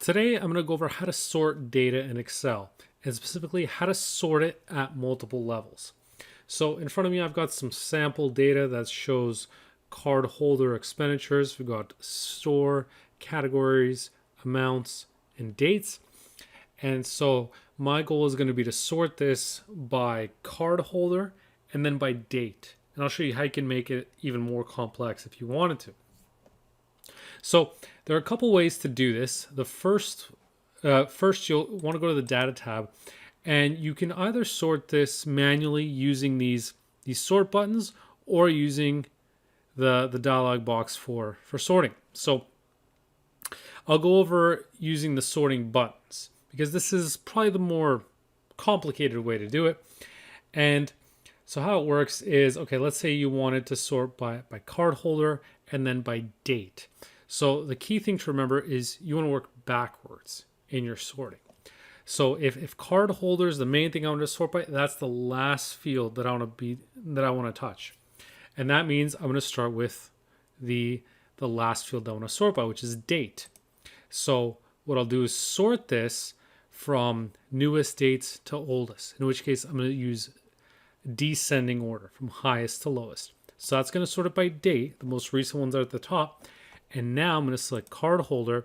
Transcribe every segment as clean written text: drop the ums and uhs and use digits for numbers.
Today, I'm going to go over how to sort data in Excel, and specifically how to sort it at multiple levels. So in front of me, I've got some sample data that shows card holder expenditures. We've got store, categories, amounts, and dates. And so my goal is going to be to sort this by card holder and then by date. And I'll show you how you can make it even more complex if you wanted to. So there are a couple ways to do this. The first you'll want to go to the data tab, and you can either sort this manually using these sort buttons or using the dialog box for sorting. So I'll go over using the sorting buttons because this is probably the more complicated way to do it. And so how it works is, okay, let's say you wanted to sort by card holder and then by date. So the key thing to remember is you want to work backwards in your sorting. So if card holder is the main thing I want to sort by, that's the last field that I want to touch. And that means I'm going to start with the last field I want to sort by, which is date. So what I'll do is sort this from newest dates to oldest, in which case I'm going to use descending order from highest to lowest. So that's going to sort it by date. The most recent ones are at the top. And now I'm going to select card holder,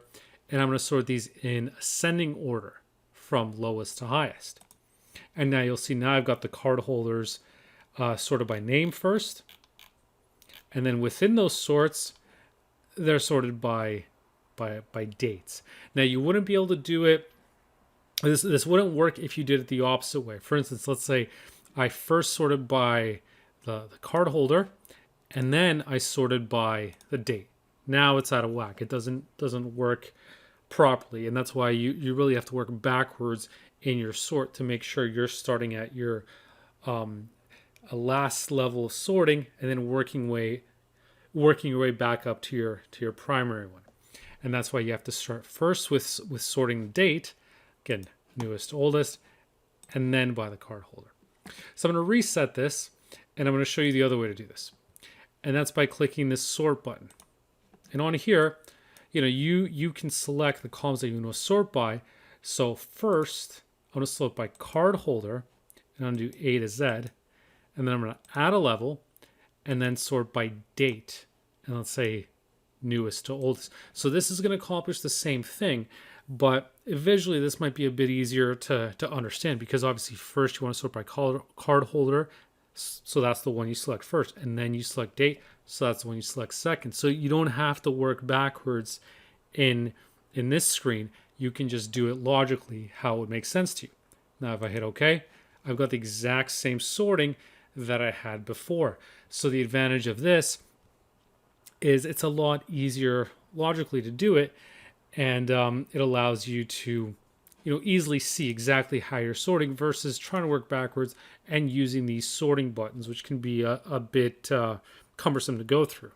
and I'm going to sort these in ascending order from lowest to highest. And now you'll see now I've got the card holders sorted by name first. And then within those sorts, they're sorted by dates. Now you wouldn't be able to do it. This wouldn't work if you did it the opposite way. For instance, let's say I first sorted by the card holder, and then I sorted by the date. Now it's out of whack. It doesn't work properly, and that's why you really have to work backwards in your sort to make sure you're starting at your last level of sorting and then working your way back up to your primary one. And that's why you have to start first with sorting the date, again, newest to oldest, and then by the card holder. So I'm going to reset this, and I'm going to show you the other way to do this. And that's by clicking this sort button. And on here, you can select the columns that you want to sort by. So first, I'm going to sort by card holder, and I'm going to do A to Z. And then I'm going to add a level, and then sort by date. And let's say newest to oldest. So this is going to accomplish the same thing, but visually this might be a bit easier to understand, because obviously first you want to sort by card holder. So that's the one you select first, and then you select date. So that's the one you select second. So you don't have to work backwards in this screen. You can just do it logically how it would make sense to you. Now, if I hit OK, I've got the exact same sorting that I had before. So the advantage of this is it's a lot easier logically to do it, and it allows you to easily see exactly how you're sorting versus trying to work backwards and using these sorting buttons, which can be a bit cumbersome to go through.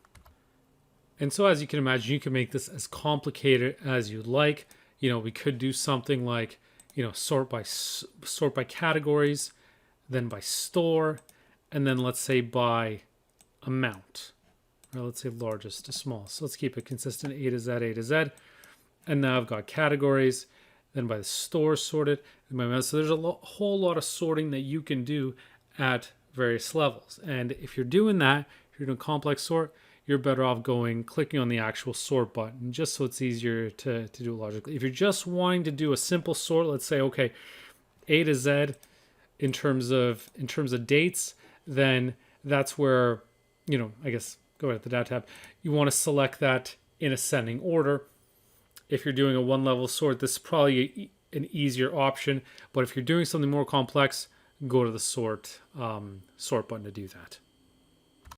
And so, as you can imagine, you can make this as complicated as you'd like. We could do something like sort by categories, then by store, and then let's say by amount. Or let's say largest to small. So let's keep it consistent, A to Z. And now I've got categories, then by the store sorted, and by amount. So there's a whole lot of sorting that you can do at various levels. And if you're doing that, if you're doing complex sort, you're better off clicking on the actual sort button, just so it's easier to do it logically. If you're just wanting to do a simple sort, let's say, okay, A to Z in terms of dates, then that's where, I guess, go ahead to the data tab. You want to select that in ascending order. If you're doing a one-level sort, this is probably an easier option. But if you're doing something more complex, go to the sort button to do that.